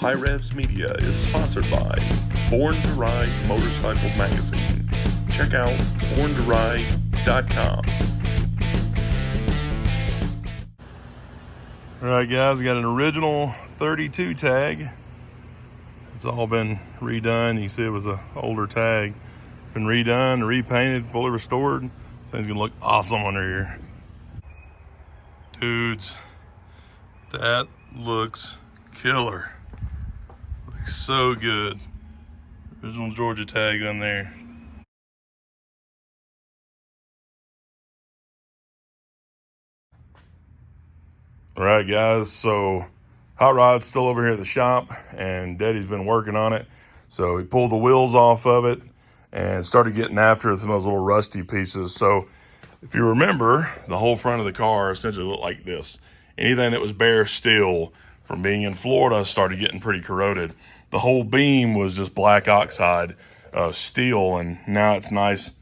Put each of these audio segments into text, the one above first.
HiRevz Media is sponsored by Born to Ride Motorcycle Magazine. Check out borntoride.com. Alright guys, got an original 32 tag. It's all been redone. You can see it was an older tag. Been redone, repainted, fully restored. This thing's gonna look awesome under here. Dudes, that looks killer. Looks so good. Original Georgia tag on there. All right, guys, so hot rod's still over here at the shop, and Daddy's been working on it. So he pulled the wheels off of it and started getting after some of those little rusty pieces. So if you remember, the whole front of the car essentially looked like this. Anything that was bare steel from being in Florida started getting pretty corroded. The whole beam was just black oxide steel, and now it's nice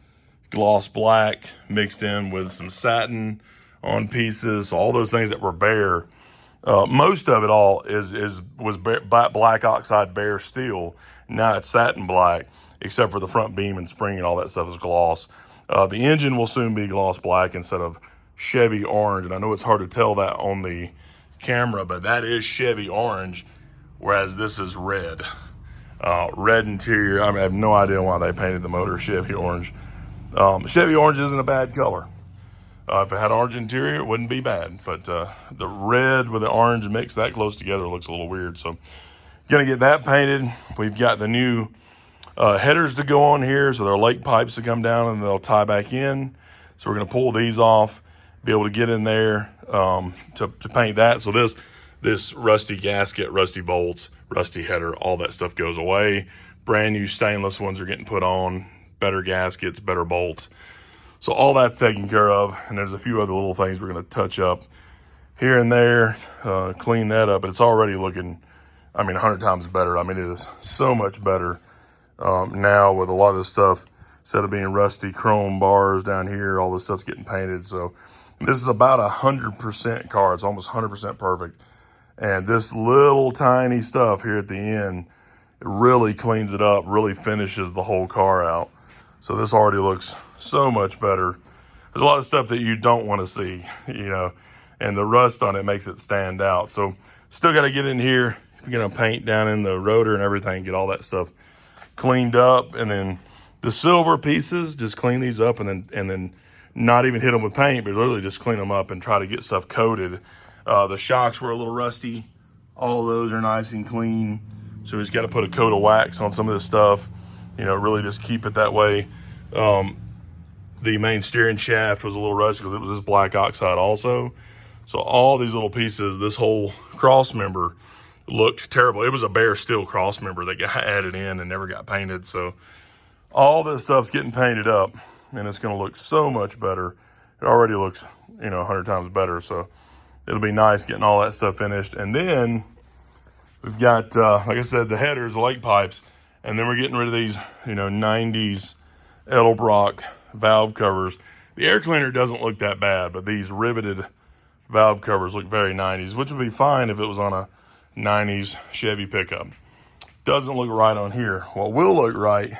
gloss black mixed in with some satin on pieces. All those things that were bare, most of it all was black oxide bare steel. Now it's satin black, except for the front beam and spring and all that stuff is gloss. The engine will soon be gloss black instead of Chevy orange, and I know it's hard to tell that on the camera, but that is Chevy orange, whereas this is red. Red interior. I have no idea why they painted the motor Chevy orange. Chevy orange isn't a bad color. If it had orange interior, it wouldn't be bad, but the red with the orange mixed that close together looks a little weird. So gonna get that painted. We've got the new headers to go on here, so there are lake pipes to come down and they'll tie back in. So we're gonna pull these off, be able to get in there to paint that. So this rusty gasket, rusty bolts, rusty header, all that stuff goes away. Brand new stainless ones are getting put on, better gaskets, better bolts. So all that's taken care of, and there's a few other little things we're gonna touch up here and there, clean that up, but it's already looking, 100 times better. It is so much better now with a lot of this stuff. Instead of being rusty chrome bars down here, all this stuff's getting painted. So this is about 100% car. It's almost 100% perfect. And this little tiny stuff here at the end, it really cleans it up, really finishes the whole car out. So this already looks so much better. There's a lot of stuff that you don't want to see, and the rust on it makes it stand out. So still got to get in here. We're going to paint down in the rotor and everything, get all that stuff cleaned up. And then the silver pieces, just clean these up and then not even hit them with paint, but literally just clean them up and try to get stuff coated. The shocks were a little rusty. All of those are nice and clean. So we just got to put a coat of wax on some of this stuff, really just keep it that way. The main steering shaft was a little rusty because it was this black oxide also. So all these little pieces, this whole cross member looked terrible. It was a bare steel cross member that got added in and never got painted. So all this stuff's getting painted up, and it's going to look so much better. It already looks, 100 times better. So it'll be nice getting all that stuff finished. And then we've got, like I said, the headers, the lake pipes, and then we're getting rid of these, 90s Edelbrock valve covers. The air cleaner doesn't look that bad, but these riveted valve covers look very 90s, which would be fine if it was on a 90s Chevy pickup. Doesn't look right on here. What will look right,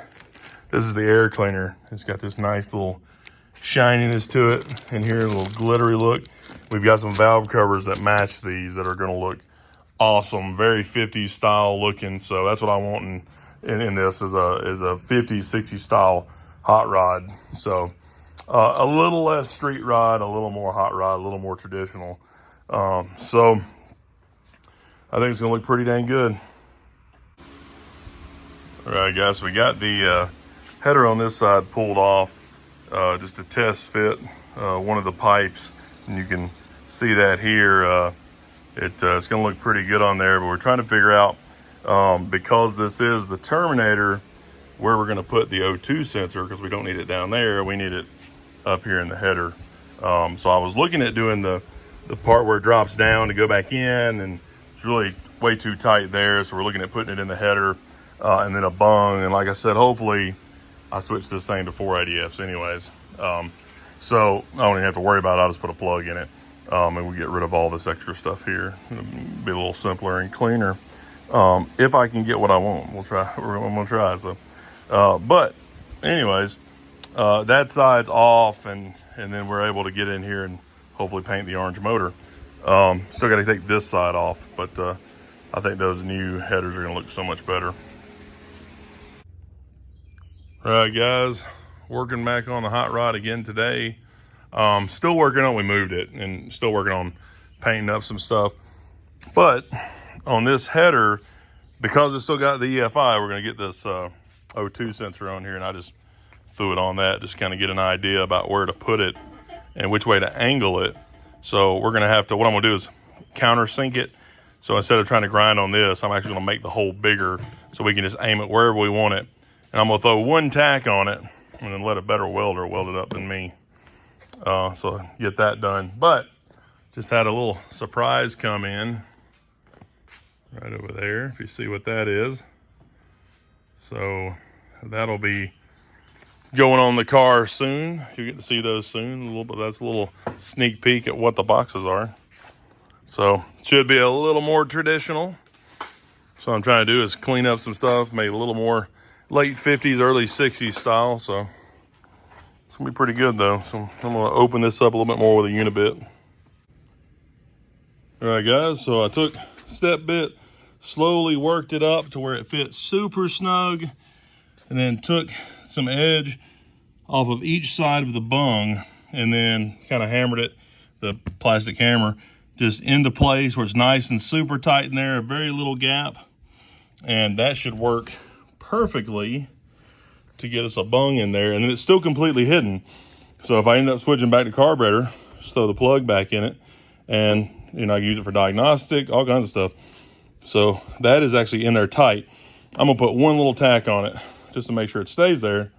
this is the air cleaner. It's got this nice little shininess to it in here, a little glittery look. We've got some valve covers that match these that are going to look awesome, very 50s style looking. So that's what I want in this is a 50s, 60s style hot rod. So a little less street rod, a little more hot rod, a little more traditional. So I think it's gonna look pretty dang good. All right, guys, so we got the header on this side pulled off just to test fit one of the pipes, and you can see that here. It's gonna look pretty good on there, but we're trying to figure out because this is the Terminator, where we're gonna put the O2 sensor, because we don't need it down there, we need it up here in the header. So I was looking at doing the part where it drops down to go back in, and it's really way too tight there. So we're looking at putting it in the header and then a bung. And like I said, hopefully I switch this thing to 480Fs anyways. So I don't even have to worry about it. I'll just put a plug in it and we get rid of all this extra stuff here. It'll be a little simpler and cleaner. If I can get what I want, we'll try. I'm gonna try. So, but anyways, that side's off, and then we're able to get in here and hopefully paint the orange motor. Still got to take this side off, but I think those new headers are gonna look so much better. All right, guys, working back on the hot rod again today. Still working on, we moved it, and still working on painting up some stuff. But on this header, because it's still got the EFI, we're gonna get this O2 sensor on here, and I just threw it on that, just kind of get an idea about where to put it and which way to angle it. So we're gonna have to, what I'm gonna do is countersink it. So instead of trying to grind on this, I'm actually gonna make the hole bigger so we can just aim it wherever we want it. And I'm gonna throw one tack on it and then let a better welder weld it up than me. So get that done. But just had a little surprise come in right over there, if you see what that is. So that'll be going on the car soon. You get to see those soon. A little bit. That's a little sneak peek at what the boxes are. So should be a little more traditional. So what I'm trying to do is clean up some stuff, make it a little more late 50s, early 60s style. So it's gonna be pretty good though. So I'm gonna open this up a little bit more with a unibit. All right, guys. So I took step bit, slowly worked it up to where it fits super snug, and then took some edge off of each side of the bung, and then kind of hammered it, the plastic hammer, just into place where it's nice and super tight in there, a very little gap. And that should work perfectly to get us a bung in there. And then it's still completely hidden. So if I end up switching back to carburetor, just throw the plug back in it, and I can use it for diagnostic, all kinds of stuff. So that is actually in there tight. I'm gonna put one little tack on it just to make sure it stays there,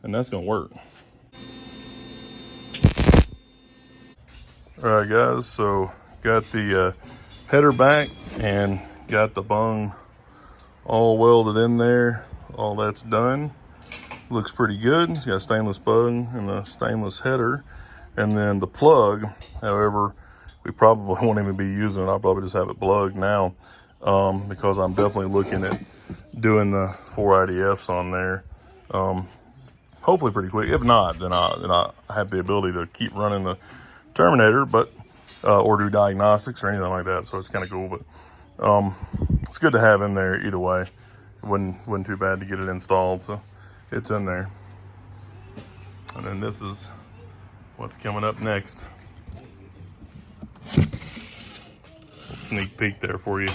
and that's gonna work. All right, guys, so got the header back and got the bung all welded in there. All that's done. Looks pretty good. It's got a stainless bung and a stainless header. And then the plug, however, we probably won't even be using it. I'll probably just have it plugged now, because I'm definitely looking at doing the 4 IDFs on there. Hopefully pretty quick. If not, then I have the ability to keep running the Terminator, but or do diagnostics or anything like that. So it's kind of cool, but it's good to have in there either way. It wasn't too bad to get it installed, so it's in there. And then this is what's coming up next. Sneak peek there for you.